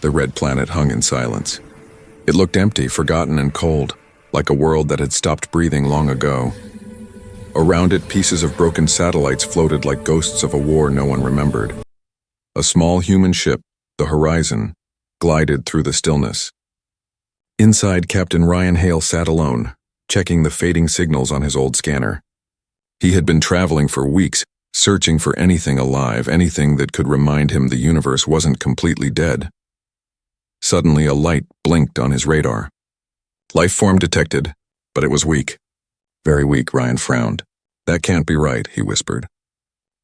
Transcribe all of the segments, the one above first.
The red planet hung in silence. It looked empty, forgotten, and cold, like a world that had stopped breathing long ago. Around it, pieces of broken satellites floated like ghosts of a war no one remembered. A small human ship, the Horizon, glided through the stillness. Inside, Captain Ryan Hale sat alone, checking the fading signals on his old scanner. He had been traveling for weeks, searching for anything alive, anything that could remind him the universe wasn't completely dead. Suddenly, a light blinked on his radar. Life form detected, but it was weak. Very weak, Ryan frowned. That can't be right, he whispered.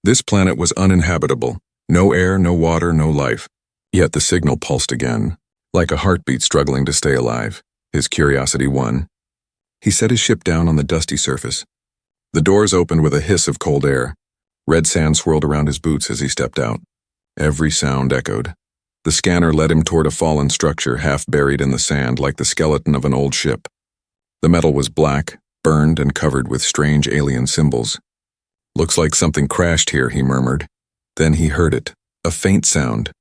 This planet was uninhabitable. No air, no water, no life. Yet the signal pulsed again, like a heartbeat struggling to stay alive. His curiosity won. He set his ship down on the dusty surface. The doors opened with a hiss of cold air. Red sand swirled around his boots as he stepped out. Every sound echoed. The scanner led him toward a fallen structure half buried in the sand like the skeleton of an old ship. The metal was black, burned and covered with strange alien symbols. Looks like something crashed here, he murmured. Then he heard it, a faint sound.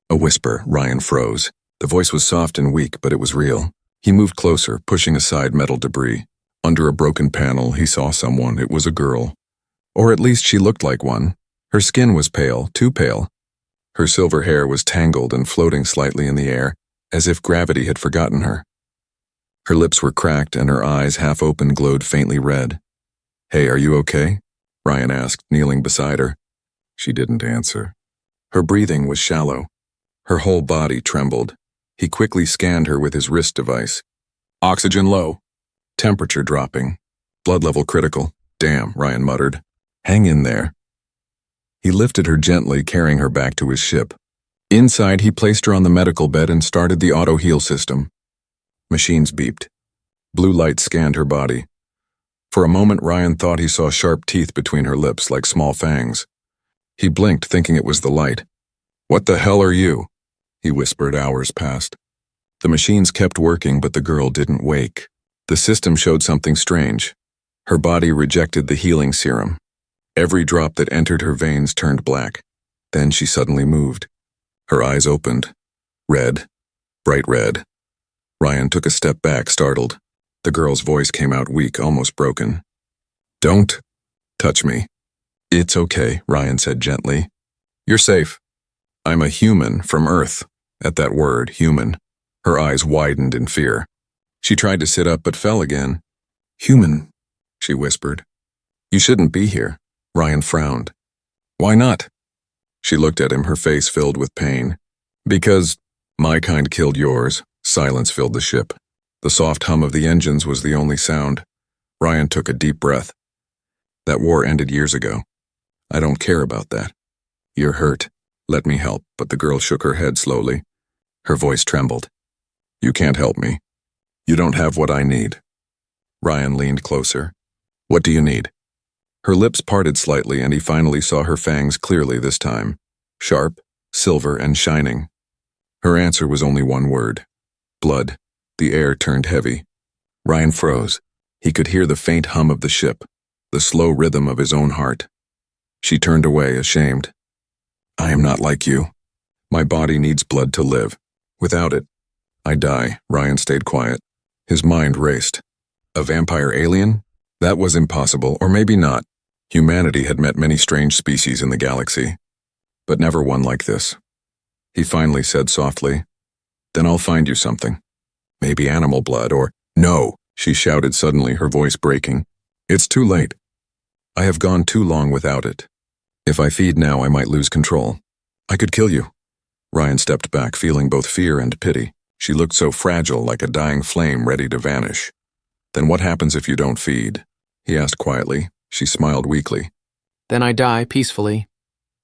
A whisper. Ryan froze. The voice was soft and weak, but it was real. He moved closer, pushing aside metal debris. Under a broken panel, he saw someone. It was a girl. Or at least she looked like one. Her skin was pale, too pale. Her silver hair was tangled and floating slightly in the air, as if gravity had forgotten her. Her lips were cracked and her eyes, half open, glowed faintly red. "Hey, are you okay?" Ryan asked, kneeling beside her. She didn't answer. Her breathing was shallow. Her whole body trembled. He quickly scanned her with his wrist device. Oxygen low. Temperature dropping. Blood level critical. Damn, Ryan muttered. Hang in there. He lifted her gently, carrying her back to his ship. Inside, he placed her on the medical bed and started the auto-heal system. Machines beeped. Blue light scanned her body. For a moment, Ryan thought he saw sharp teeth between her lips, like small fangs. He blinked, thinking it was the light. "What the hell are you?" he whispered. Hours passed. The machines kept working, but the girl didn't wake. The system showed something strange. Her body rejected the healing serum. Every drop that entered her veins turned black. Then she suddenly moved. Her eyes opened. Red. Bright red. Ryan took a step back, startled. The girl's voice came out weak, almost broken. "Don't touch me." "It's okay," Ryan said gently. "You're safe. I'm a human from Earth." At that word, human, her eyes widened in fear. She tried to sit up but fell again. "Human," she whispered. "You shouldn't be here." Ryan frowned. "Why not?" She looked at him, her face filled with pain. "Because my kind killed yours." Silence filled the ship. The soft hum of the engines was the only sound. Ryan took a deep breath. "That war ended years ago. I don't care about that. You're hurt. Let me help." But the girl shook her head slowly. Her voice trembled. "You can't help me. You don't have what I need." Ryan leaned closer. "What do you need?" Her lips parted slightly, and he finally saw her fangs clearly this time. Sharp, silver, and shining. Her answer was only one word. Blood. The air turned heavy. Ryan froze. He could hear the faint hum of the ship, the slow rhythm of his own heart. She turned away, ashamed. "I am not like you. My body needs blood to live. Without it, I die." Ryan stayed quiet. His mind raced. A vampire alien? That was impossible, or maybe not. Humanity had met many strange species in the galaxy, but never one like this. He finally said softly, "Then I'll find you something. Maybe animal blood or—" "No!" she shouted suddenly, her voice breaking. "It's too late. I have gone too long without it. If I feed now, I might lose control. I could kill you." Ryan stepped back, feeling both fear and pity. She looked so fragile, like a dying flame ready to vanish. "Then what happens if you don't feed?" he asked quietly. She smiled weakly. "Then I die peacefully."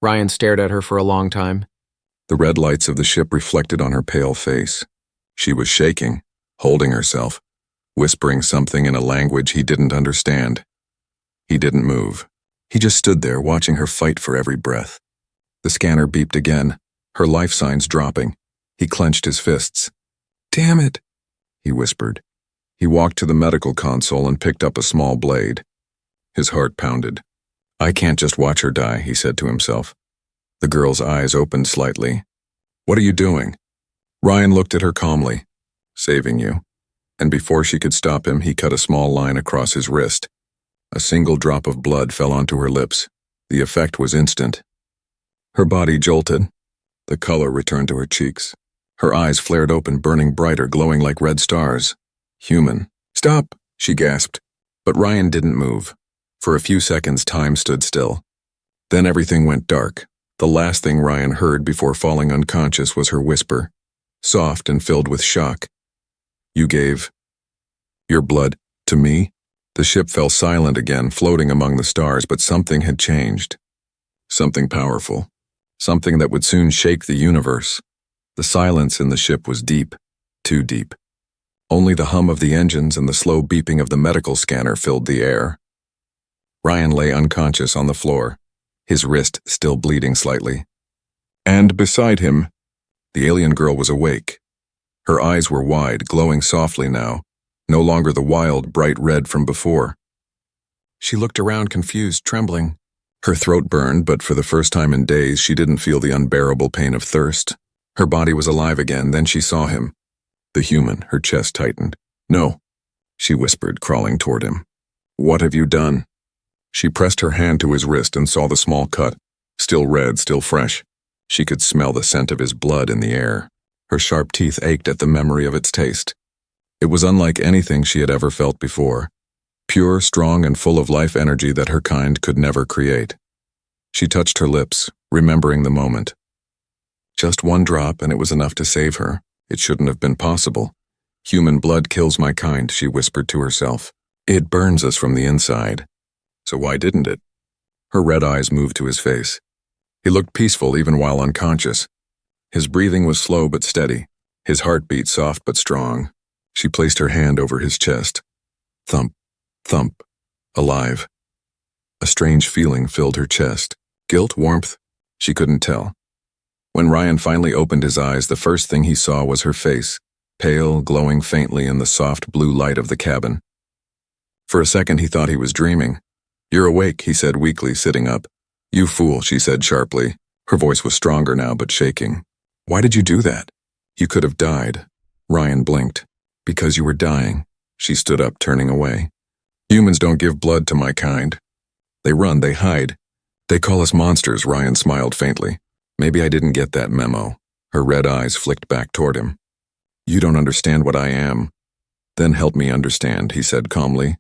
Ryan stared at her for a long time. The red lights of the ship reflected on her pale face. She was shaking, holding herself, whispering something in a language he didn't understand. He didn't move. He just stood there, watching her fight for every breath. The scanner beeped again, her life signs dropping. He clenched his fists. "Damn it," he whispered. He walked to the medical console and picked up a small blade. His heart pounded. "I can't just watch her die," he said to himself. The girl's eyes opened slightly. "What are you doing?" Ryan looked at her calmly. Saving you. And before she could stop him, he cut a small line across his wrist. A single drop of blood fell onto her lips. The effect was instant. Her body jolted. The color returned to her cheeks. Her eyes flared open, burning brighter, glowing like red stars. Human. Stop, she gasped. But Ryan didn't move. For a few seconds, time stood still. Then everything went dark. The last thing Ryan heard before falling unconscious was her whisper, soft and filled with shock. You gave your blood to me? The ship fell silent again, floating among the stars, but something had changed. Something powerful. Something that would soon shake the universe. The silence in the ship was deep, too deep. Only the hum of the engines and the slow beeping of the medical scanner filled the air. Ryan lay unconscious on the floor, his wrist still bleeding slightly. And beside him, the alien girl was awake. Her eyes were wide, glowing softly now, no longer the wild, bright red from before. She looked around, confused, trembling. Her throat burned, but for the first time in days, she didn't feel the unbearable pain of thirst. Her body was alive again, then she saw him. The human, her chest tightened. No, she whispered, crawling toward him. What have you done? She pressed her hand to his wrist and saw the small cut, still red, still fresh. She could smell the scent of his blood in the air. Her sharp teeth ached at the memory of its taste. It was unlike anything she had ever felt before. Pure, strong, and full of life energy that her kind could never create. She touched her lips, remembering the moment. Just one drop, and it was enough to save her. It shouldn't have been possible. Human blood kills my kind, she whispered to herself. It burns us from the inside. So why didn't it? Her red eyes moved to his face. He looked peaceful even while unconscious. His breathing was slow but steady, his heartbeat soft but strong. She placed her hand over his chest. Thump, thump, alive. A strange feeling filled her chest. Guilt, warmth? She couldn't tell. When Ryan finally opened his eyes, the first thing he saw was her face, pale, glowing faintly in the soft blue light of the cabin. For a second he thought he was dreaming. You're awake, he said weakly, sitting up. You fool, she said sharply. Her voice was stronger now, but shaking. Why did you do that? You could have died. Ryan blinked. Because you were dying. She stood up, turning away. Humans don't give blood to my kind. They run, they hide. They call us monsters, Ryan smiled faintly. Maybe I didn't get that memo. Her red eyes flicked back toward him. You don't understand what I am. Then help me understand, he said calmly.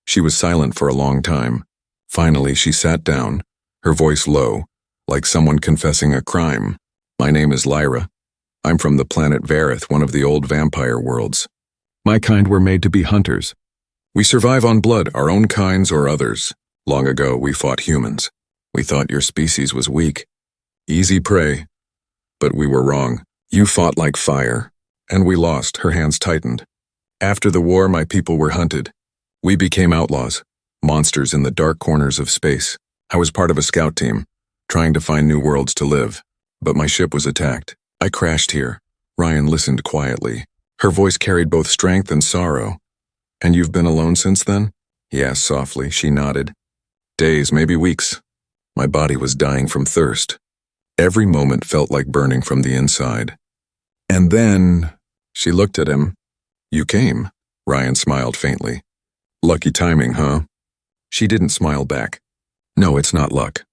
She was silent for a long time. Finally, she sat down, her voice low, like someone confessing a crime. My name is Lyra. I'm from the planet Vareth, one of the old vampire worlds. My kind were made to be hunters. We survive on blood, our own kinds or others. Long ago, we fought humans. We thought your species was weak. Easy prey. But we were wrong. You fought like fire. And we lost, her hands tightened. After the war, my people were hunted. We became outlaws, monsters in the dark corners of space. I was part of a scout team, trying to find new worlds to live. But my ship was attacked. I crashed here. Ryan listened quietly. Her voice carried both strength and sorrow. And you've been alone since then? He asked softly. She nodded. Days, maybe weeks. My body was dying from thirst. Every moment felt like burning from the inside. And then, she looked at him. You came. Ryan smiled faintly. Lucky timing, huh? She didn't smile back. No, it's not luck.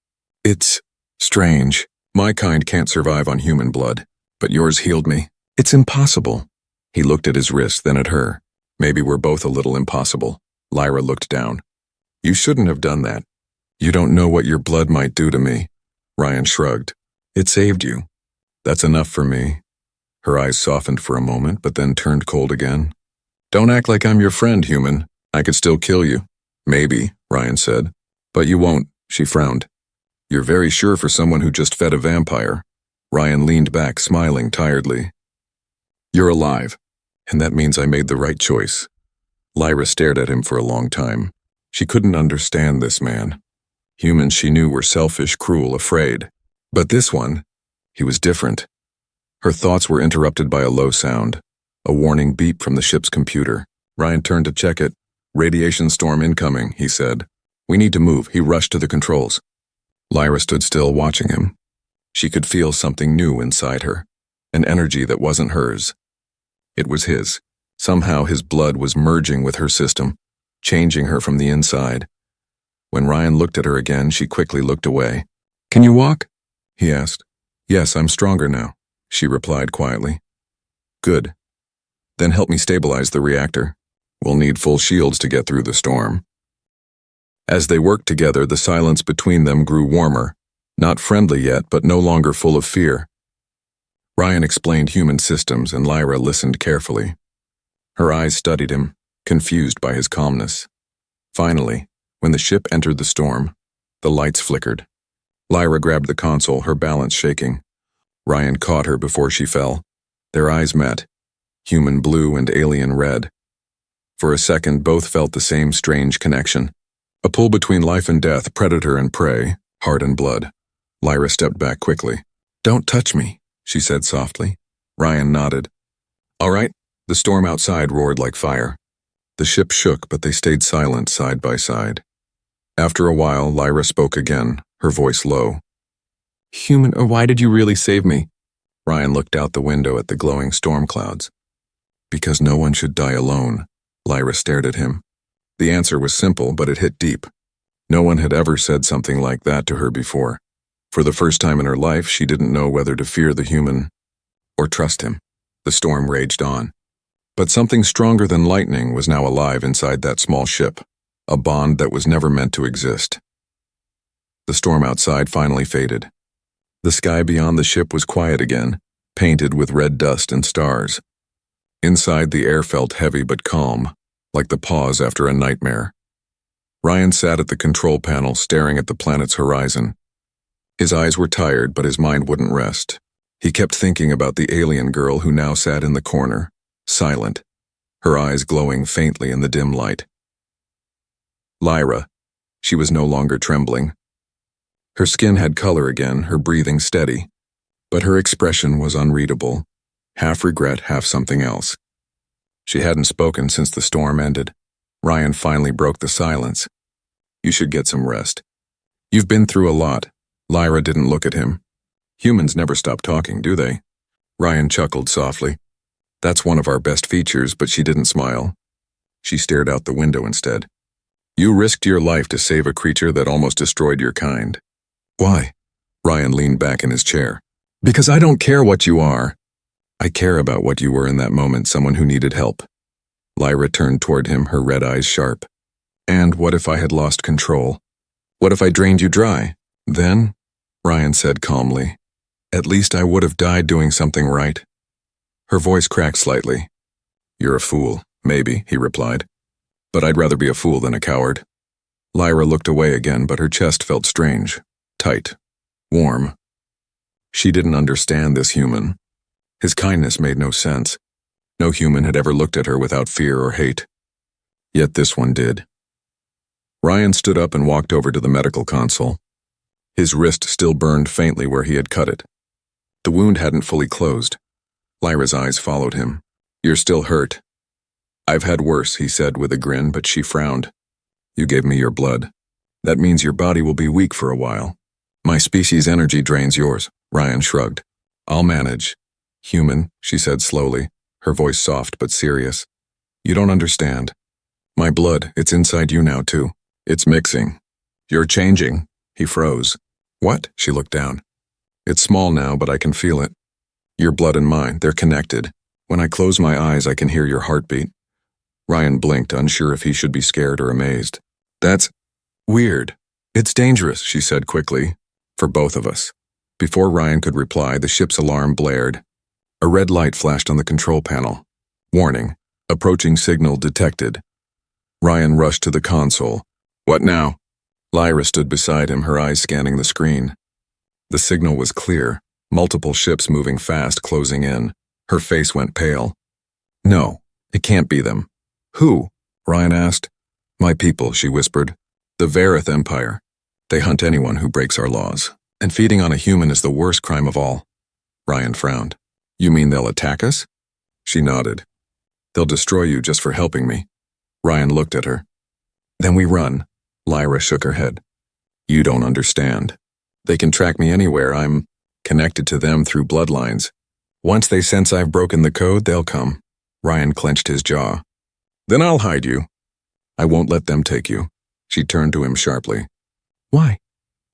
It's strange. My kind can't survive on human blood, but yours healed me. It's impossible. He looked at his wrist, then at her. Maybe we're both a little impossible. Lyra looked down. You shouldn't have done that. You don't know what your blood might do to me. Ryan shrugged. It saved you. That's enough for me. Her eyes softened for a moment, but then turned cold again. Don't act like I'm your friend, human. I could still kill you. Maybe, Ryan said. But you won't, she frowned. You're very sure for someone who just fed a vampire. Ryan leaned back, smiling tiredly. You're alive, and that means I made the right choice. Lyra stared at him for a long time. She couldn't understand this man. Humans she knew were selfish, cruel, afraid. But this one, he was different. Her thoughts were interrupted by a low sound, a warning beep from the ship's computer. Ryan turned to check it. Radiation storm incoming, he said. We need to move. He rushed to the controls. Lyra stood still, watching him. She could feel something new inside her, an energy that wasn't hers. It was his. Somehow his blood was merging with her system, changing her from the inside. When Ryan looked at her again, she quickly looked away. "Can you walk?" he asked. "Yes, I'm stronger now," she replied quietly. "Good. Then help me stabilize the reactor. We'll need full shields to get through the storm." As they worked together, the silence between them grew warmer, not friendly yet, but no longer full of fear. Ryan explained human systems, and Lyra listened carefully. Her eyes studied him, confused by his calmness. Finally, when the ship entered the storm, the lights flickered. Lyra grabbed the console, her balance shaking. Ryan caught her before she fell. Their eyes met, human blue and alien red. For a second, both felt the same strange connection. A pull between life and death, predator and prey, heart and blood. Lyra stepped back quickly. "Don't touch me," she said softly. Ryan nodded. "All right." The storm outside roared like fire. The ship shook, but they stayed silent side by side. After a while, Lyra spoke again, her voice low. Why did you really save me?" Ryan looked out the window at the glowing storm clouds. "Because no one should die alone." Lyra stared at him. The answer was simple, but it hit deep. No one had ever said something like that to her before. For the first time in her life, she didn't know whether to fear the human or trust him. The storm raged on. But something stronger than lightning was now alive inside that small ship, a bond that was never meant to exist. The storm outside finally faded. The sky beyond the ship was quiet again, painted with red dust and stars. Inside, the air felt heavy but calm, like the pause after a nightmare. Ryan sat at the control panel, staring at the planet's horizon. His eyes were tired, but his mind wouldn't rest. He kept thinking about the alien girl who now sat in the corner, silent, her eyes glowing faintly in the dim light. Lyra. She was no longer trembling. Her skin had color again, her breathing steady, but her expression was unreadable, half regret, half something else. She hadn't spoken since the storm ended. Ryan finally broke the silence. "You should get some rest. You've been through a lot." Lyra didn't look at him. "Humans never stop talking, do they?" Ryan chuckled softly. "That's one of our best features," but she didn't smile. She stared out the window instead. "You risked your life to save a creature that almost destroyed your kind." "Why?" Ryan leaned back in his chair. "Because I don't care what you are. I care about what you were in that moment, someone who needed help." Lyra turned toward him, her red eyes sharp. "And what if I had lost control? What if I drained you dry? Then," Ryan said calmly, "at least I would have died doing something right." Her voice cracked slightly. "You're a fool, maybe," he replied. "But I'd rather be a fool than a coward." Lyra looked away again, but her chest felt strange, tight, warm. She didn't understand this human. His kindness made no sense. No human had ever looked at her without fear or hate. Yet this one did. Ryan stood up and walked over to the medical console. His wrist still burned faintly where he had cut it. The wound hadn't fully closed. Lyra's eyes followed him. "You're still hurt." "I've had worse," he said with a grin, but she frowned. "You gave me your blood. That means your body will be weak for a while. My species' energy drains yours." Ryan shrugged. "I'll manage." "Human," she said slowly, her voice soft but serious. "You don't understand. My blood, it's inside you now too. It's mixing. You're changing." He froze. "What?" She looked down. "It's small now, but I can feel it. Your blood and mine, they're connected. When I close my eyes, I can hear your heartbeat." Ryan blinked, unsure if he should be scared or amazed. "That's weird. It's dangerous," she said quickly. "For both of us." Before Ryan could reply, the ship's alarm blared. A red light flashed on the control panel. "Warning. Approaching signal detected." Ryan rushed to the console. "What now?" Lyra stood beside him, her eyes scanning the screen. The signal was clear. Multiple ships moving fast, closing in. Her face went pale. "No, it can't be them." "Who?" Ryan asked. "My people," she whispered. "The Vareth Empire. They hunt anyone who breaks our laws. And feeding on a human is the worst crime of all." Ryan frowned. "You mean they'll attack us?" She nodded. "They'll destroy you just for helping me." Ryan looked at her. "Then we run." Lyra shook her head. "You don't understand. They can track me anywhere. I'm connected to them through bloodlines. Once they sense I've broken the code, they'll come. Ryan clenched his jaw. Then I'll hide you. I won't let them take you. She turned to him sharply. Why?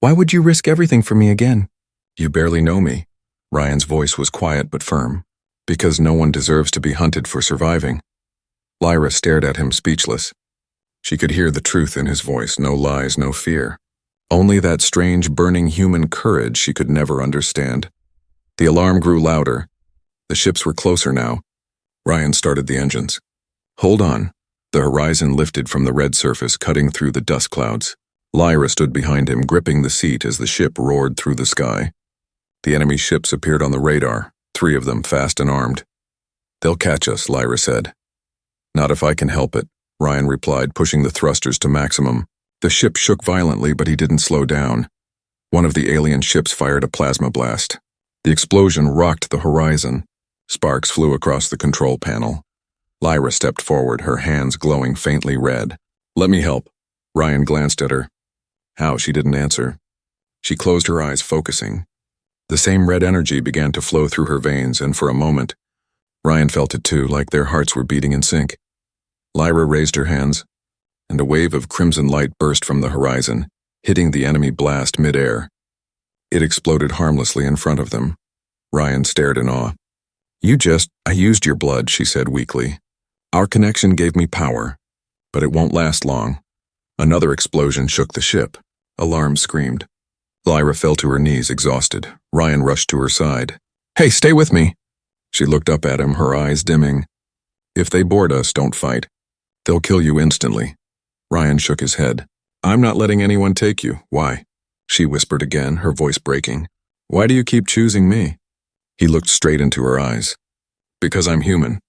Why would you risk everything for me again? You barely know me. Ryan's voice was quiet but firm. Because no one deserves to be hunted for surviving. Lyra stared at him speechless. She could hear the truth in his voice, no lies, no fear. Only that strange, burning human courage she could never understand. The alarm grew louder. The ships were closer now. Ryan started the engines. Hold on. The horizon lifted from the red surface, cutting through the dust clouds. Lyra stood behind him, gripping the seat as the ship roared through the sky. The enemy ships appeared on the radar, 3 of them fast and armed. They'll catch us, Lyra said. Not if I can help it, Ryan replied, pushing the thrusters to maximum. The ship shook violently, but he didn't slow down. One of the alien ships fired a plasma blast. The explosion rocked the horizon. Sparks flew across the control panel. Lyra stepped forward, her hands glowing faintly red. Let me help. Ryan glanced at her. How? She didn't answer. She closed her eyes, focusing. The same red energy began to flow through her veins, and for a moment, Ryan felt it too, like their hearts were beating in sync. Lyra raised her hands, and a wave of crimson light burst from the horizon, hitting the enemy blast mid-air. It exploded harmlessly in front of them. Ryan stared in awe. I used your blood, she said weakly. Our connection gave me power, but it won't last long. Another explosion shook the ship. Alarm screamed. Lyra fell to her knees, exhausted. Ryan rushed to her side. Hey, stay with me. She looked up at him, her eyes dimming. If they board us, don't fight. They'll kill you instantly. Ryan shook his head. I'm not letting anyone take you. Why? She whispered again, her voice breaking. Why do you keep choosing me? He looked straight into her eyes. Because I'm human.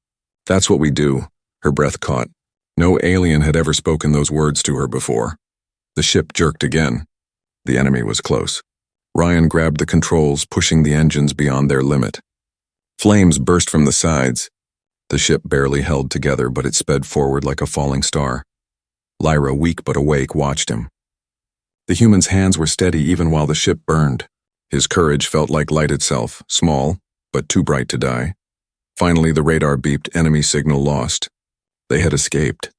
That's what we do. Her breath caught. No alien had ever spoken those words to her before. The ship jerked again. The enemy was close. Ryan grabbed the controls, pushing the engines beyond their limit. Flames burst from the sides. The ship barely held together, but it sped forward like a falling star. Lyra, weak but awake, watched him. The human's hands were steady even while the ship burned. His courage felt like light itself, small, but too bright to die. Finally, the radar beeped, enemy signal lost. They had escaped.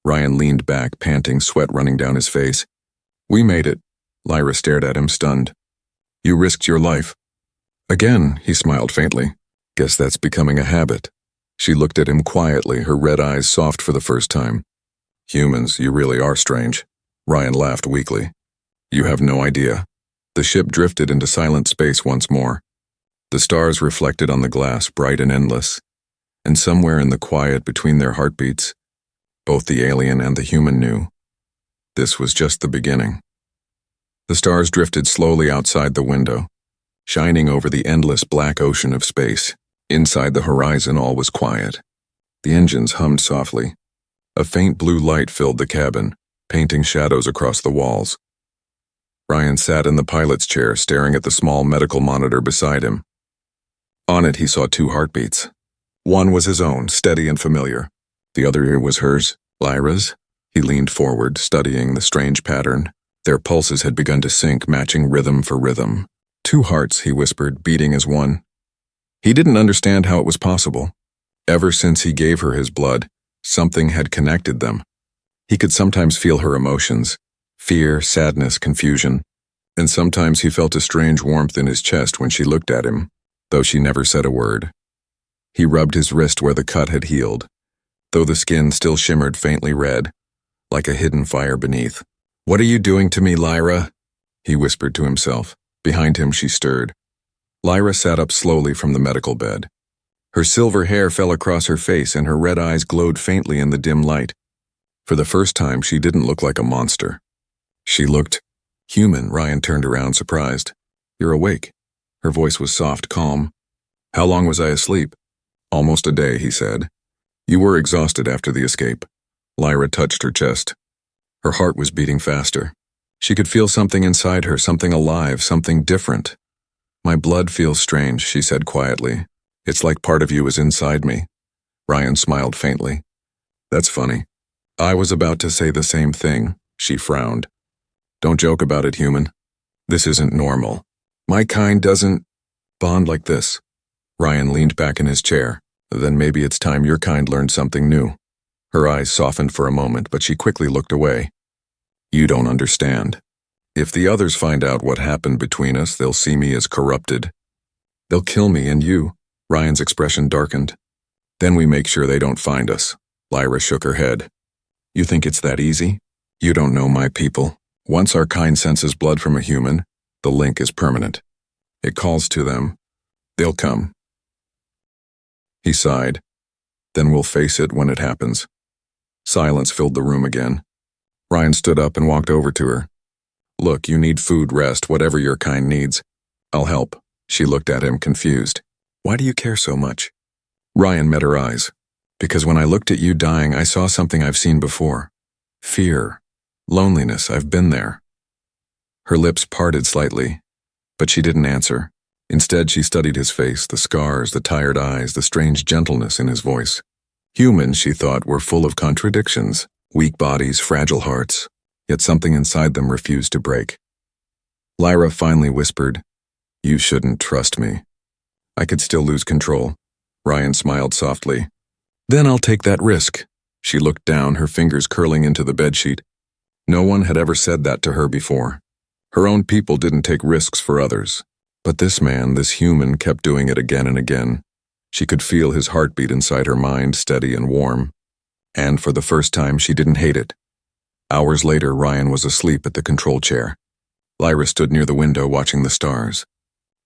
Ryan leaned back, panting, sweat running down his face. We made it. Lyra stared at him, stunned. You risked your life. Again, he smiled faintly. Guess that's becoming a habit. She looked at him quietly, her red eyes soft for the first time. Humans, you really are strange. Ryan laughed weakly. You have no idea. The ship drifted into silent space once more. The stars reflected on the glass, bright and endless. And somewhere in the quiet between their heartbeats, both the alien and the human knew. This was just the beginning. The stars drifted slowly outside the window, shining over the endless black ocean of space. Inside the horizon, all was quiet. The engines hummed softly. A faint blue light filled the cabin, painting shadows across the walls. Ryan sat in the pilot's chair, staring at the small medical monitor beside him. On it, he saw 2 heartbeats. One was his own, steady and familiar. The other ear was hers, Lyra's. He leaned forward, studying the strange pattern. Their pulses had begun to sync, matching rhythm for rhythm. 2 hearts, he whispered, beating as one. He didn't understand how it was possible. Ever since he gave her his blood, something had connected them. He could sometimes feel her emotions, fear, sadness, confusion, and sometimes he felt a strange warmth in his chest when she looked at him, though she never said a word. He rubbed his wrist where the cut had healed, though the skin still shimmered faintly red, like a hidden fire beneath. What are you doing to me, Lyra? He whispered to himself. Behind him, she stirred. Lyra sat up slowly from the medical bed. Her silver hair fell across her face and her red eyes glowed faintly in the dim light. For the first time, she didn't look like a monster. She looked human. Ryan turned around, surprised. You're awake. Her voice was soft, calm. How long was I asleep? Almost a day, he said. You were exhausted after the escape. Lyra touched her chest. Her heart was beating faster. She could feel something inside her, something alive, something different. My blood feels strange, she said quietly. It's like part of you is inside me. Ryan smiled faintly. That's funny. I was about to say the same thing, she frowned. Don't joke about it, human. This isn't normal. My kind doesn't bond like this. Ryan leaned back in his chair. Then maybe it's time your kind learned something new. Her eyes softened for a moment, but she quickly looked away. You don't understand. If the others find out what happened between us, they'll see me as corrupted. They'll kill me and you. Ryan's expression darkened. Then we make sure they don't find us. Lyra shook her head. You think it's that easy? You don't know my people. Once our kind senses blood from a human, the link is permanent. It calls to them. They'll come. He sighed. Then we'll face it when it happens. Silence filled the room again. Ryan stood up and walked over to her. Look, you need food, rest, whatever your kind needs. I'll help. She looked at him, confused. Why do you care so much? Ryan met her eyes. Because when I looked at you dying, I saw something I've seen before. Fear. Loneliness. I've been there. Her lips parted slightly, but she didn't answer. Instead, she studied his face, the scars, the tired eyes, the strange gentleness in his voice. Humans, she thought, were full of contradictions, weak bodies, fragile hearts, yet something inside them refused to break. Lyra finally whispered, You shouldn't trust me. I could still lose control. Ryan smiled softly. Then I'll take that risk. She looked down, her fingers curling into the bedsheet. No one had ever said that to her before. Her own people didn't take risks for others. But this man, this human, kept doing it again and again. She could feel his heartbeat inside her mind, steady and warm. And for the first time, she didn't hate it. Hours later, Ryan was asleep at the control chair. Lyra stood near the window watching the stars.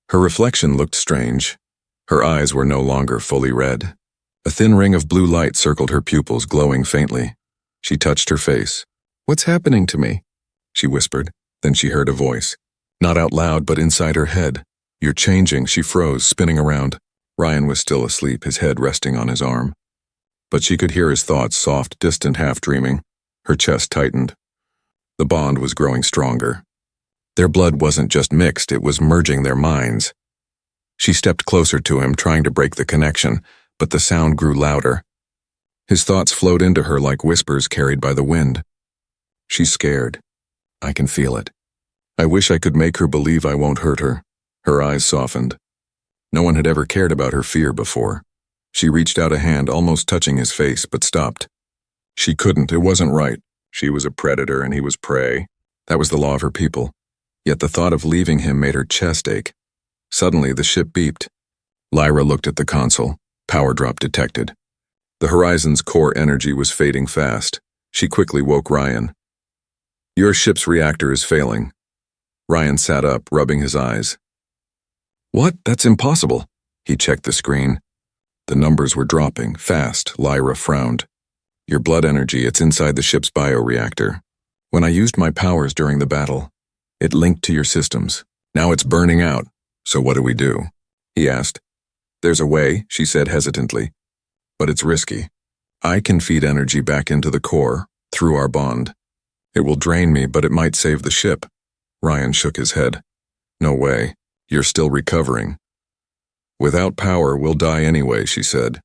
Her reflection looked strange. Her eyes were no longer fully red. A thin ring of blue light circled her pupils, glowing faintly. She touched her face. What's happening to me? She whispered. Then she heard a voice. Not out loud, but inside her head. You're changing. She froze, spinning around. Ryan was still asleep, his head resting on his arm. But she could hear his thoughts, soft, distant, half-dreaming. Her chest tightened. The bond was growing stronger. Their blood wasn't just mixed, it was merging their minds. She stepped closer to him, trying to break the connection, but the sound grew louder. His thoughts flowed into her like whispers carried by the wind. She's scared. I can feel it. I wish I could make her believe I won't hurt her. Her eyes softened. No one had ever cared about her fear before. She reached out a hand, almost touching his face, but stopped. She couldn't, it wasn't right. She was a predator and he was prey. That was the law of her people. Yet the thought of leaving him made her chest ache. Suddenly, the ship beeped. Lyra looked at the console. Power drop detected. The Horizon's core energy was fading fast. She quickly woke Ryan. Your ship's reactor is failing. Ryan sat up, rubbing his eyes. What? That's impossible. He checked the screen. The numbers were dropping, fast. Lyra frowned. Your blood energy, it's inside the ship's bioreactor. When I used my powers during the battle, it linked to your systems. Now it's burning out. So what do? He asked. There's a way, she said hesitantly. But it's risky. I can feed energy back into the core, through our bond. It will drain me, but it might save the ship. Ryan shook his head. No way. You're still recovering. Without power, we'll die anyway, she said.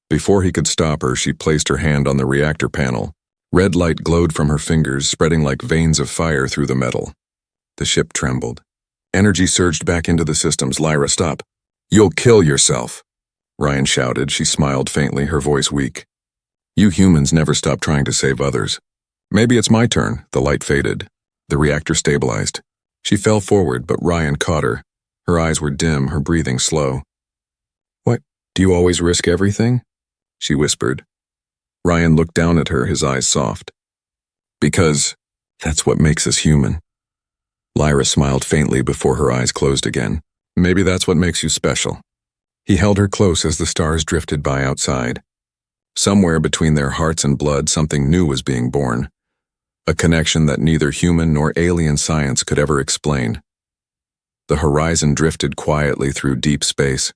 Before he could stop her, she placed her hand on the reactor panel. Red light glowed from her fingers, spreading like veins of fire through the metal. The ship trembled. Energy surged back into the systems. Lyra, stop. You'll kill yourself. Ryan shouted. She smiled faintly, her voice weak. You humans never stop trying to save others. Maybe it's my turn. The light faded. The reactor stabilized. She fell forward, but Ryan caught her. Her eyes were dim, her breathing slow. What, do you always risk everything? She whispered. Ryan looked down at her, his eyes soft. Because that's what makes us human. Lyra smiled faintly before her eyes closed again. Maybe that's what makes you special. He held her close as the stars drifted by outside. Somewhere between their hearts and blood, something new was being born. A connection that neither human nor alien science could ever explain. The horizon drifted quietly through deep space.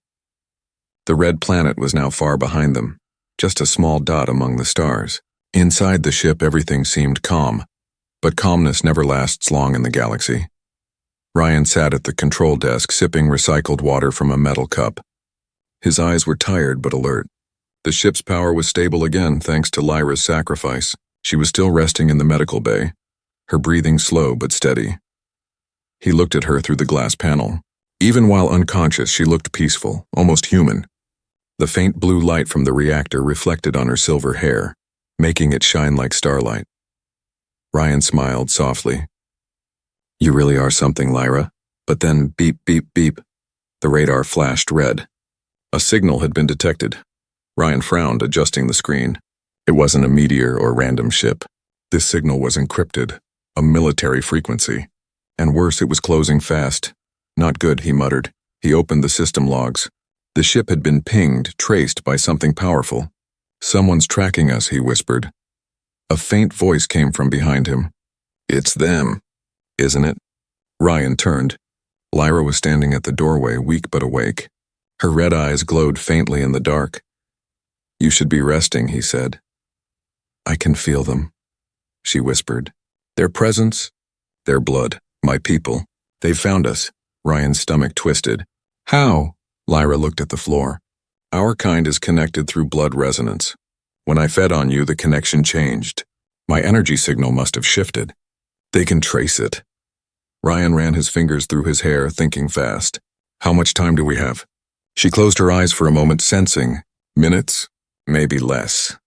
The red planet was now far behind them, just a small dot among the stars. Inside the ship, everything seemed calm, but calmness never lasts long in the galaxy. Ryan sat at the control desk, sipping recycled water from a metal cup. His eyes were tired but alert. The ship's power was stable again thanks to Lyra's sacrifice. She was still resting in the medical bay, her breathing slow but steady. He looked at her through the glass panel. Even while unconscious, she looked peaceful, almost human. The faint blue light from the reactor reflected on her silver hair, making it shine like starlight. Ryan smiled softly. "You really are something, Lyra." But then beep, beep, beep. The radar flashed red. A signal had been detected. Ryan frowned, adjusting the screen. It wasn't a meteor or random ship. This signal was encrypted, a military frequency. And worse, it was closing fast. "Not good," he muttered. He opened the system logs. The ship had been pinged, traced by something powerful. "Someone's tracking us," he whispered. A faint voice came from behind him. "It's them, isn't it?" Ryan turned. Lyra was standing at the doorway, weak but awake. Her red eyes glowed faintly in the dark. "You should be resting," he said. "I can feel them," she whispered. "Their presence, their blood, my people. They've found us." Ryan's stomach twisted. "How?" Lyra looked at the floor. "Our kind is connected through blood resonance. When I fed on you, the connection changed. My energy signal must have shifted. They can trace it." Ryan ran his fingers through his hair, thinking fast. "How much time do we have?" She closed her eyes for a moment, sensing. Minutes? Maybe less.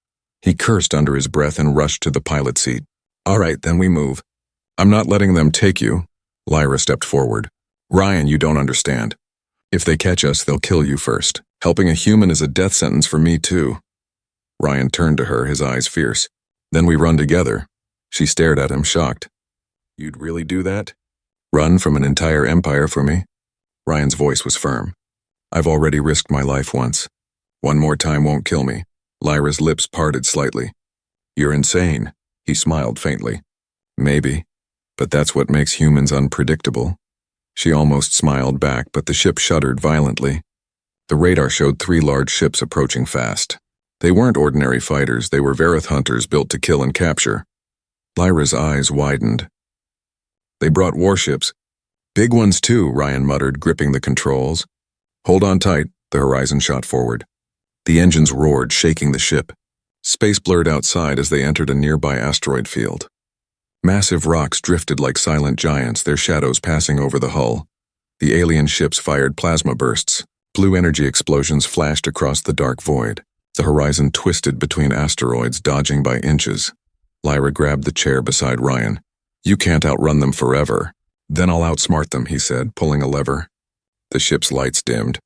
He cursed under his breath and rushed to the pilot seat. "All right, then we move." "I'm not letting them take you." Lyra stepped forward. "Ryan, you don't understand. If they catch us, they'll kill you first. Helping a human is a death sentence for me, too." Ryan turned to her, his eyes fierce. "Then we run together." She stared at him, shocked. "You'd really do that? Run from an entire empire for me?" Ryan's voice was firm. "I've already risked my life once. One more time won't kill me." Lyra's lips parted slightly. "You're insane." He smiled faintly. "Maybe, but that's what makes humans unpredictable." She almost smiled back, but the ship shuddered violently. The radar showed 3 large ships approaching fast. They weren't ordinary fighters, they were Verith hunters built to kill and capture. Lyra's eyes widened. "They brought warships. Big ones too," Ryan muttered, gripping the controls. "Hold on tight." The horizon shot forward. The engines roared, shaking the ship. Space blurred outside as they entered a nearby asteroid field. Massive rocks drifted like silent giants, their shadows passing over the hull. The alien ships fired plasma bursts. Blue energy explosions flashed across the dark void. The horizon twisted between asteroids, dodging by inches. Lyra grabbed the chair beside Ryan. "You can't outrun them forever." "Then I'll outsmart them," he said, pulling a lever. The ship's lights dimmed.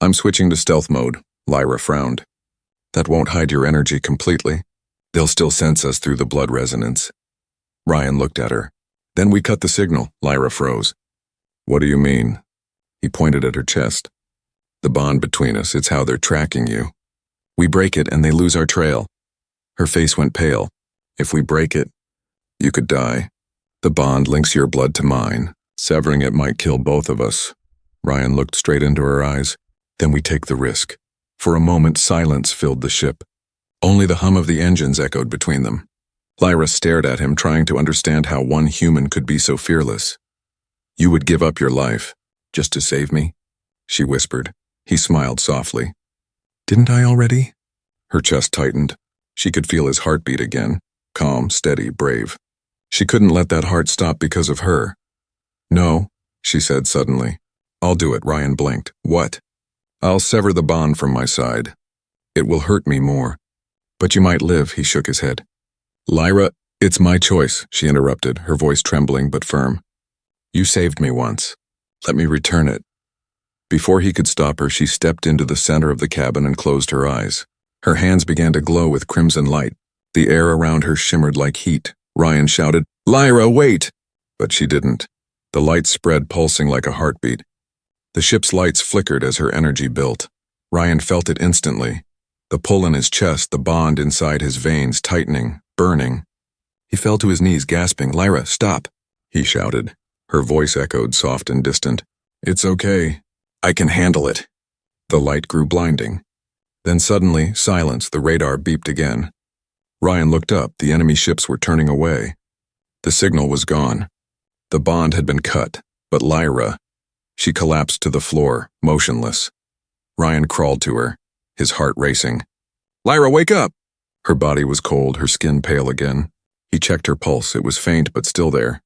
"I'm switching to stealth mode." Lyra frowned. "That won't hide your energy completely. They'll still sense us through the blood resonance." Ryan looked at her. "Then we cut the signal." Lyra froze. "What do you mean?" He pointed at her chest. "The bond between us, it's how they're tracking you. We break it and they lose our trail." Her face went pale. "If we break it, you could die. The bond links your blood to mine. Severing it might kill both of us." Ryan looked straight into her eyes. "Then we take the risk." For a moment, silence filled the ship. Only the hum of the engines echoed between them. Lyra stared at him, trying to understand how one human could be so fearless. "You would give up your life, just to save me?" she whispered. He smiled softly. "Didn't I already?" Her chest tightened. She could feel his heartbeat again, calm, steady, brave. She couldn't let that heart stop because of her. "No," she said suddenly. "I'll do it." Ryan blinked. "What?" "I'll sever the bond from my side. It will hurt me more. But you might live." He shook his head. "Lyra, it's my choice," she interrupted, her voice trembling but firm. "You saved me once. Let me return it." Before he could stop her, she stepped into the center of the cabin and closed her eyes. Her hands began to glow with crimson light. The air around her shimmered like heat. Ryan shouted, "Lyra, wait!" But she didn't. The light spread, pulsing like a heartbeat. The ship's lights flickered as her energy built. Ryan felt it instantly. The pull in his chest, the bond inside his veins tightening, burning. He fell to his knees, gasping, "Lyra, stop!" he shouted. Her voice echoed, soft and distant. "It's okay. I can handle it." The light grew blinding. Then suddenly, silence. The radar beeped again. Ryan looked up. The enemy ships were turning away. The signal was gone. The bond had been cut. But Lyra, she collapsed to the floor, motionless. Ryan crawled to her, his heart racing. "Lyra, wake up!" Her body was cold, her skin pale again. He checked her pulse. It was faint, but still there.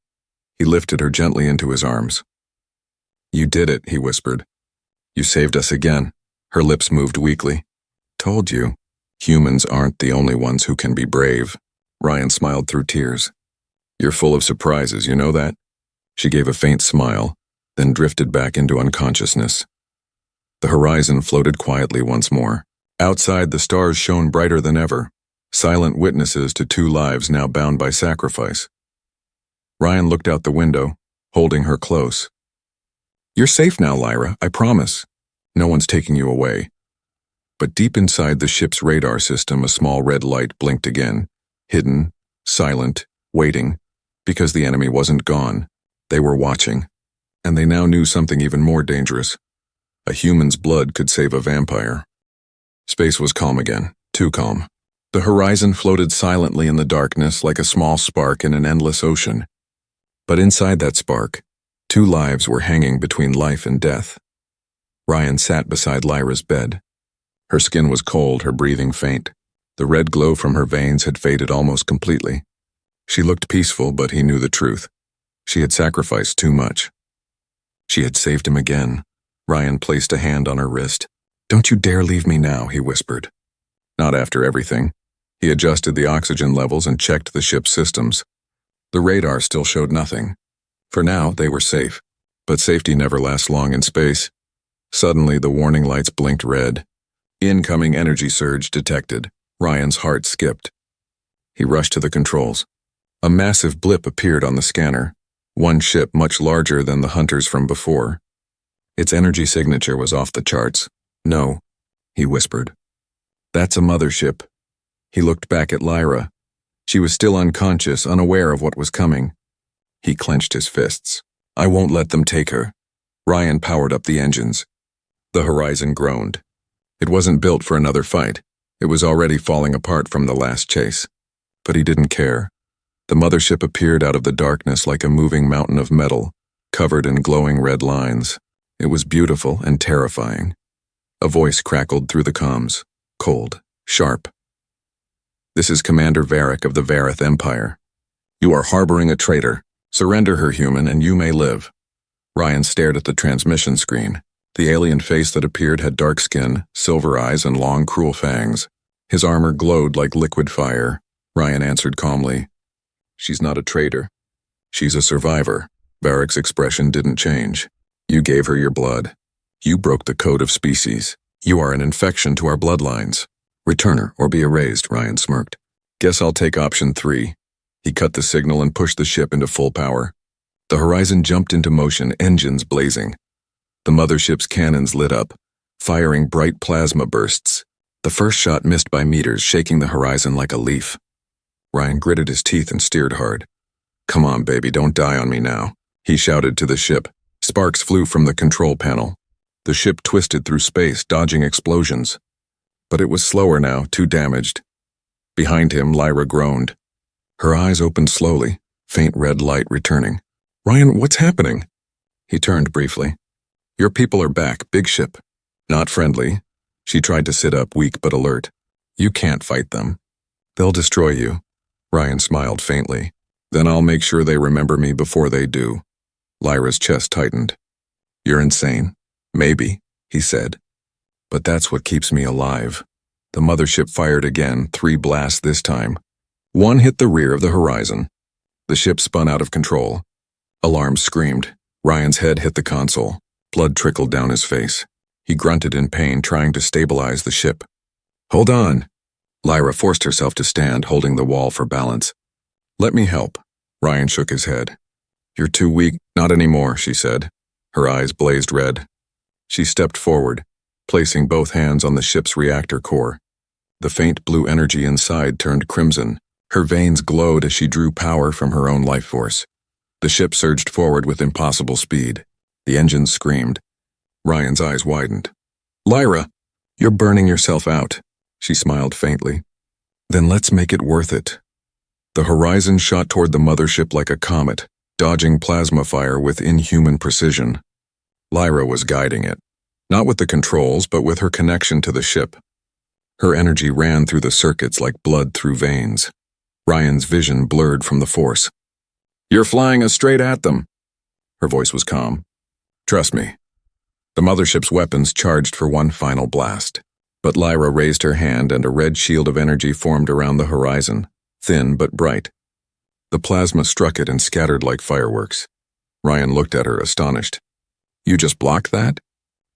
He lifted her gently into his arms. You did it, he whispered. You saved us again. Her lips moved weakly. Told you. Humans aren't the only ones who can be brave. Ryan smiled through tears. You're full of surprises, you know that? She gave a faint smile, then drifted back into unconsciousness. The horizon floated quietly once more. Outside, the stars shone brighter than ever, silent witnesses to two lives now bound by sacrifice. Ryan looked out the window, holding her close. You're safe now, Lyra, I promise. No one's taking you away. But deep inside the ship's radar system, a small red light blinked again, hidden, silent, waiting, because the enemy wasn't gone. They were watching, and they now knew something even more dangerous. A human's blood could save a vampire. Space was calm again, too calm. The horizon floated silently in the darkness like a small spark in an endless ocean. But inside that spark, two lives were hanging between life and death. Ryan sat beside Lyra's bed. Her skin was cold, her breathing faint. The red glow from her veins had faded almost completely. She looked peaceful, but he knew the truth. She had sacrificed too much. She had saved him again. Ryan placed a hand on her wrist. Don't you dare leave me now, he whispered. Not after everything. He adjusted the oxygen levels and checked the ship's systems. The radar still showed nothing. For now, they were safe. But safety never lasts long in space. Suddenly, the warning lights blinked red. Incoming energy surge detected. Ryan's heart skipped. He rushed to the controls. A massive blip appeared on the scanner. One ship much larger than the hunters from before. Its energy signature was off the charts. No, he whispered. That's a mothership. He looked back at Lyra. She was still unconscious, unaware of what was coming. He clenched his fists. I won't let them take her. Ryan powered up the engines. The horizon groaned. It wasn't built for another fight. It was already falling apart from the last chase. But he didn't care. The mothership appeared out of the darkness like a moving mountain of metal, covered in glowing red lines. It was beautiful and terrifying. A voice crackled through the comms, cold, sharp. This is Commander Varric of the Varith Empire. You are harboring a traitor. Surrender her, human, and you may live. Ryan stared at the transmission screen. The alien face that appeared had dark skin, silver eyes, and long, cruel fangs. His armor glowed like liquid fire. Ryan answered calmly. She's not a traitor. She's a survivor. Varric's expression didn't change. You gave her your blood. You broke the code of species. You are an infection to our bloodlines. Return her or be erased, Ryan smirked. Guess I'll take option 3. He cut the signal and pushed the ship into full power. The horizon jumped into motion, engines blazing. The mothership's cannons lit up, firing bright plasma bursts. The first shot missed by meters, shaking the horizon like a leaf. Ryan gritted his teeth and steered hard. Come on, baby, don't die on me now, he shouted to the ship. Sparks flew from the control panel. The ship twisted through space, dodging explosions. But it was slower now, too damaged. Behind him, Lyra groaned. Her eyes opened slowly, faint red light returning. Ryan, what's happening? He turned briefly. Your people are back, big ship. Not friendly. She tried to sit up, weak but alert. You can't fight them. They'll destroy you. Ryan smiled faintly. Then I'll make sure they remember me before they do. Lyra's chest tightened. You're insane. Maybe, he said. But that's what keeps me alive. The mothership fired again, 3 blasts this time. One hit the rear of the horizon. The ship spun out of control. Alarms screamed. Ryan's head hit the console. Blood trickled down his face. He grunted in pain, trying to stabilize the ship. Hold on. Lyra forced herself to stand, holding the wall for balance. Let me help. Ryan shook his head. You're too weak. Not anymore, she said. Her eyes blazed red. She stepped forward, placing both hands on the ship's reactor core. The faint blue energy inside turned crimson. Her veins glowed as she drew power from her own life force. The ship surged forward with impossible speed. The engines screamed. Ryan's eyes widened. Lyra, you're burning yourself out. She smiled faintly. Then let's make it worth it. The horizon shot toward the mothership like a comet, dodging plasma fire with inhuman precision. Lyra was guiding it, not with the controls, but with her connection to the ship. Her energy ran through the circuits like blood through veins. Ryan's vision blurred from the force. You're flying us straight at them. Her voice was calm. Trust me." The mothership's weapons charged for one final blast. But Lyra raised her hand and a red shield of energy formed around the horizon, thin but bright. The plasma struck it and scattered like fireworks. Ryan looked at her, astonished. "You just blocked that?"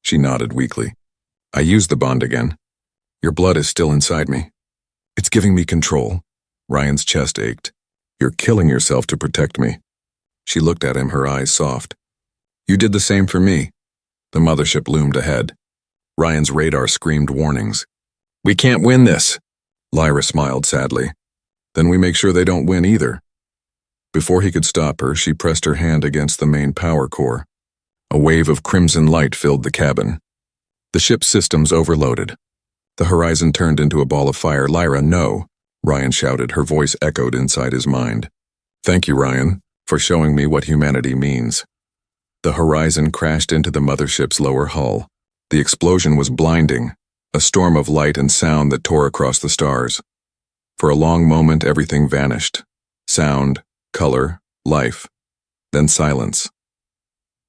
She nodded weakly. "I used the bond again. Your blood is still inside me. It's giving me control." Ryan's chest ached. "You're killing yourself to protect me." She looked at him, her eyes soft. "You did the same for me." The mothership loomed ahead. Ryan's radar screamed warnings. "We can't win this." Lyra smiled sadly. "Then we make sure they don't win either." Before he could stop her, she pressed her hand against the main power core. A wave of crimson light filled the cabin. The ship's systems overloaded. The horizon turned into a ball of fire. "Lyra, no!" Ryan shouted, her voice echoed inside his mind. "Thank you, Ryan, for showing me what humanity means." The horizon crashed into the mothership's lower hull. The explosion was blinding, a storm of light and sound that tore across the stars. For a long moment, everything vanished. Sound, color, life, then silence.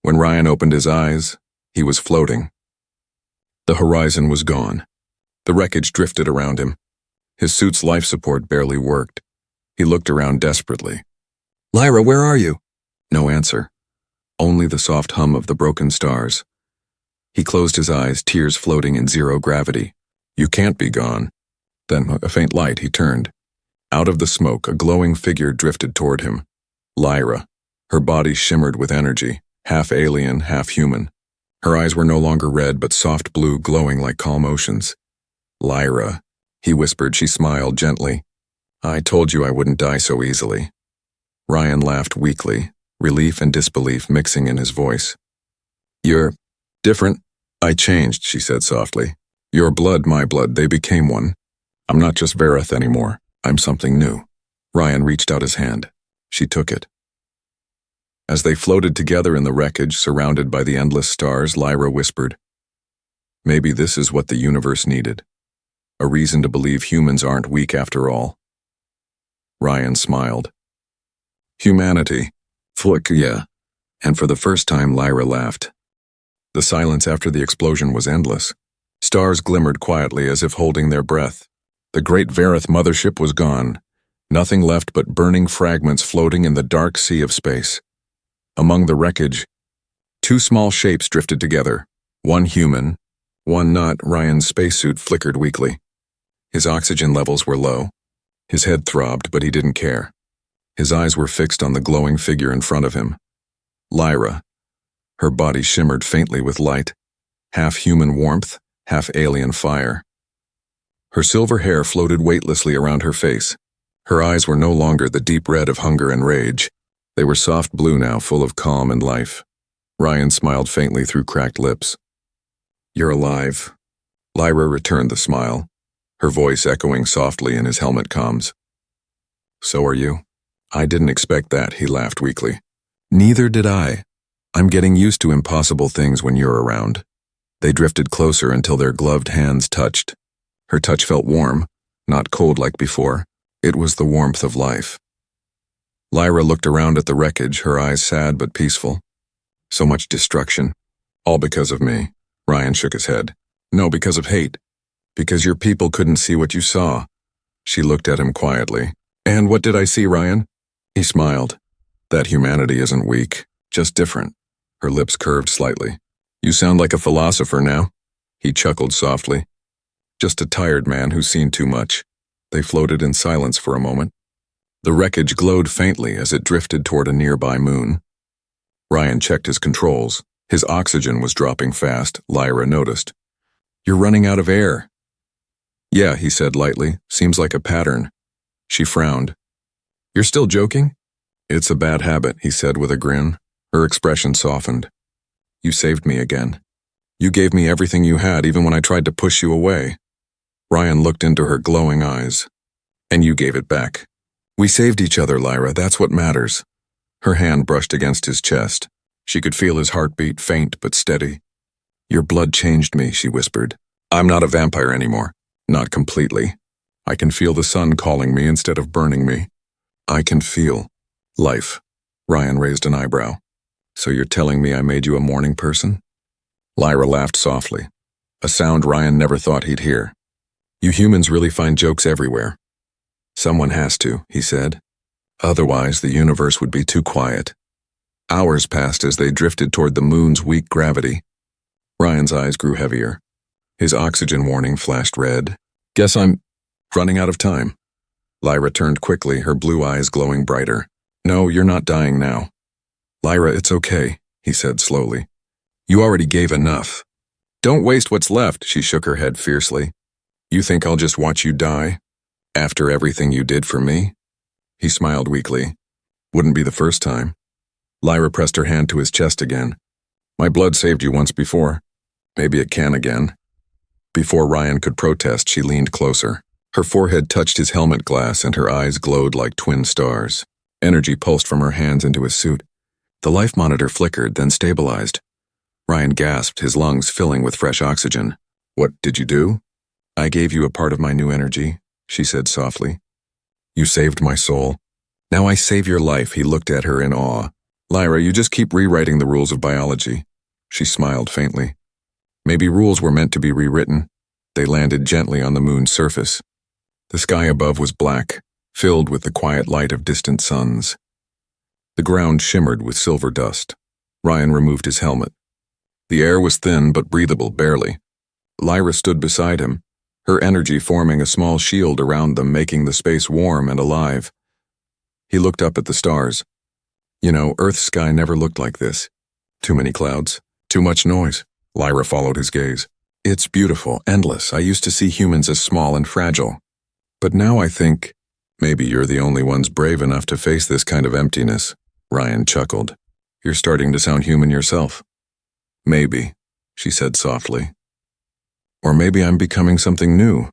When Ryan opened his eyes, he was floating. The horizon was gone. The wreckage drifted around him. His suit's life support barely worked. He looked around desperately. "Lyra, where are you?" No answer. Only the soft hum of the broken stars. He closed his eyes, tears floating in zero gravity. "You can't be gone." Then, a faint light, he turned. Out of the smoke, a glowing figure drifted toward him. Lyra. Her body shimmered with energy, half alien, half human. Her eyes were no longer red, but soft blue, glowing like calm oceans. "Lyra," he whispered. She smiled gently. "I told you I wouldn't die so easily." Ryan laughed weakly, relief and disbelief mixing in his voice. "You're different." "I changed," she said softly. "Your blood, my blood, they became one. I'm not just Vareth anymore. I'm something new." Ryan reached out his hand. She took it. As they floated together in the wreckage, surrounded by the endless stars, Lyra whispered, "Maybe this is what the universe needed. A reason to believe humans aren't weak after all." Ryan smiled. "Humanity. Flick, yeah." And for the first time, Lyra laughed. The silence after the explosion was endless. Stars glimmered quietly as if holding their breath. The great Vareth mothership was gone, nothing left but burning fragments floating in the dark sea of space. Among the wreckage, two small shapes drifted together, one human, one not. Ryan's spacesuit flickered weakly. His oxygen levels were low. His head throbbed, but he didn't care. His eyes were fixed on the glowing figure in front of him. Lyra. Her body shimmered faintly with light, half human warmth, half alien fire. Her silver hair floated weightlessly around her face. Her eyes were no longer the deep red of hunger and rage. They were soft blue now, full of calm and life. Ryan smiled faintly through cracked lips. "You're alive." Lyra returned the smile, her voice echoing softly in his helmet comms. "So are you." "I didn't expect that," he laughed weakly. "Neither did I. I'm getting used to impossible things when you're around." They drifted closer until their gloved hands touched. Her touch felt warm, not cold like before. It was the warmth of life. Lyra looked around at the wreckage, her eyes sad but peaceful. "So much destruction. All because of me." Ryan shook his head. "No, because of hate. Because your people couldn't see what you saw." She looked at him quietly. "And what did I see, Ryan?" He smiled. "That humanity isn't weak, just different." Her lips curved slightly. "You sound like a philosopher now." He chuckled softly. "Just a tired man who's seen too much." They floated in silence for a moment. The wreckage glowed faintly as it drifted toward a nearby moon. Ryan checked his controls. His oxygen was dropping fast, Lyra noticed. "You're running out of air." "Yeah," he said lightly. "Seems like a pattern." She frowned. "You're still joking?" "It's a bad habit," he said with a grin. Her expression softened. "You saved me again. You gave me everything you had even when I tried to push you away." Ryan looked into her glowing eyes. "And you gave it back. We saved each other, Lyra, that's what matters." Her hand brushed against his chest. She could feel his heartbeat, faint but steady. "Your blood changed me," she whispered. "I'm not a vampire anymore. Not completely. I can feel the sun calling me instead of burning me. I can feel life." Ryan raised an eyebrow. So you're telling me I made you a morning person? Lyra laughed softly, a sound Ryan never thought he'd hear. You humans really find jokes everywhere. Someone has to, he said. Otherwise, the universe would be too quiet. Hours passed as they drifted toward the moon's weak gravity. Ryan's eyes grew heavier. His oxygen warning flashed red. Guess I'm running out of time. Lyra turned quickly, her blue eyes glowing brighter. No, you're not dying now. Lyra, it's okay, he said slowly. You already gave enough. Don't waste what's left, she shook her head fiercely. You think I'll just watch you die? After everything you did for me? He smiled weakly. Wouldn't be the first time. Lyra pressed her hand to his chest again. My blood saved you once before. Maybe it can again. Before Ryan could protest, she leaned closer. Her forehead touched his helmet glass and her eyes glowed like twin stars. Energy pulsed from her hands into his suit. The life monitor flickered, then stabilized. Ryan gasped, his lungs filling with fresh oxygen. What did you do? I gave you a part of my new energy, she said softly. You saved my soul. Now I save your life, he looked at her in awe. Lyra, you just keep rewriting the rules of biology. She smiled faintly. Maybe rules were meant to be rewritten. They landed gently on the moon's surface. The sky above was black, filled with the quiet light of distant suns. The ground shimmered with silver dust. Ryan removed his helmet. The air was thin but breathable, barely. Lyra stood beside him, her energy forming a small shield around them, making the space warm and alive. He looked up at the stars. You know, Earth's sky never looked like this. Too many clouds, too much noise. Lyra followed his gaze. It's beautiful, endless. I used to see humans as small and fragile. But now I think, maybe you're the only ones brave enough to face this kind of emptiness. Ryan chuckled. You're starting to sound human yourself. Maybe, she said softly. Or maybe I'm becoming something new.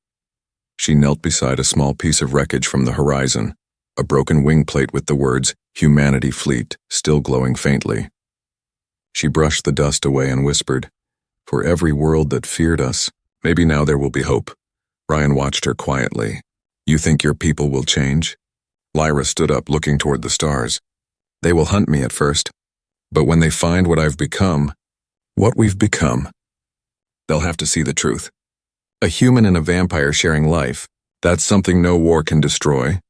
She knelt beside a small piece of wreckage from the horizon, a broken wing plate with the words, Humanity Fleet, still glowing faintly. She brushed the dust away and whispered, For every world that feared us, maybe now there will be hope. Ryan watched her quietly. You think your people will change? Lyra stood up, looking toward the stars. They will hunt me at first, but when they find what I've become, what we've become, they'll have to see the truth. A human and a vampire sharing life, that's something no war can destroy.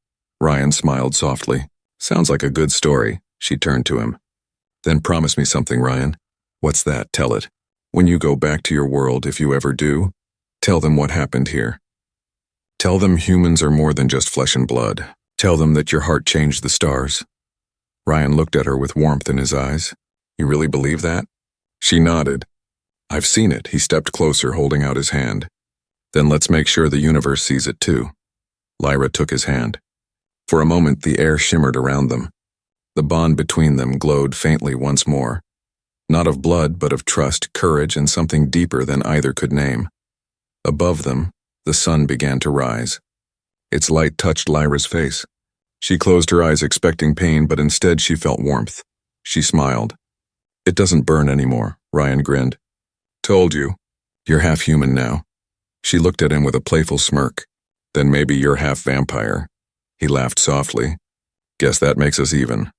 Ryan smiled softly. Sounds like a good story. She turned to him. Then promise me something, Ryan. What's that? Tell it. When you go back to your world, if you ever do, tell them what happened here. Tell them humans are more than just flesh and blood. Tell them that your heart changed the stars. Ryan looked at her with warmth in his eyes. You really believe that? She nodded. I've seen it. He stepped closer, holding out his hand. Then let's make sure the universe sees it too. Lyra took his hand. For a moment, the air shimmered around them. The bond between them glowed faintly once more. Not of blood, but of trust, courage, and something deeper than either could name. Above them, the sun began to rise. Its light touched Lyra's face. She closed her eyes expecting pain, but instead she felt warmth. She smiled. It doesn't burn anymore, Ryan grinned. Told you. You're half human now. She looked at him with a playful smirk. Then maybe you're half vampire. He laughed softly. Guess that makes us even.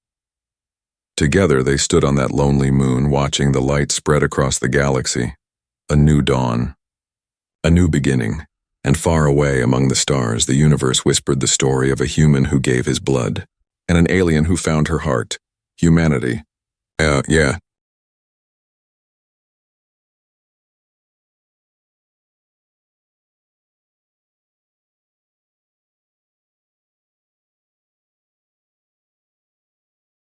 Together they stood on that lonely moon, watching the light spread across the galaxy. A new dawn. A new beginning. And far away among the stars, the universe whispered the story of a human who gave his blood, and an alien who found her heart. Humanity. Yeah,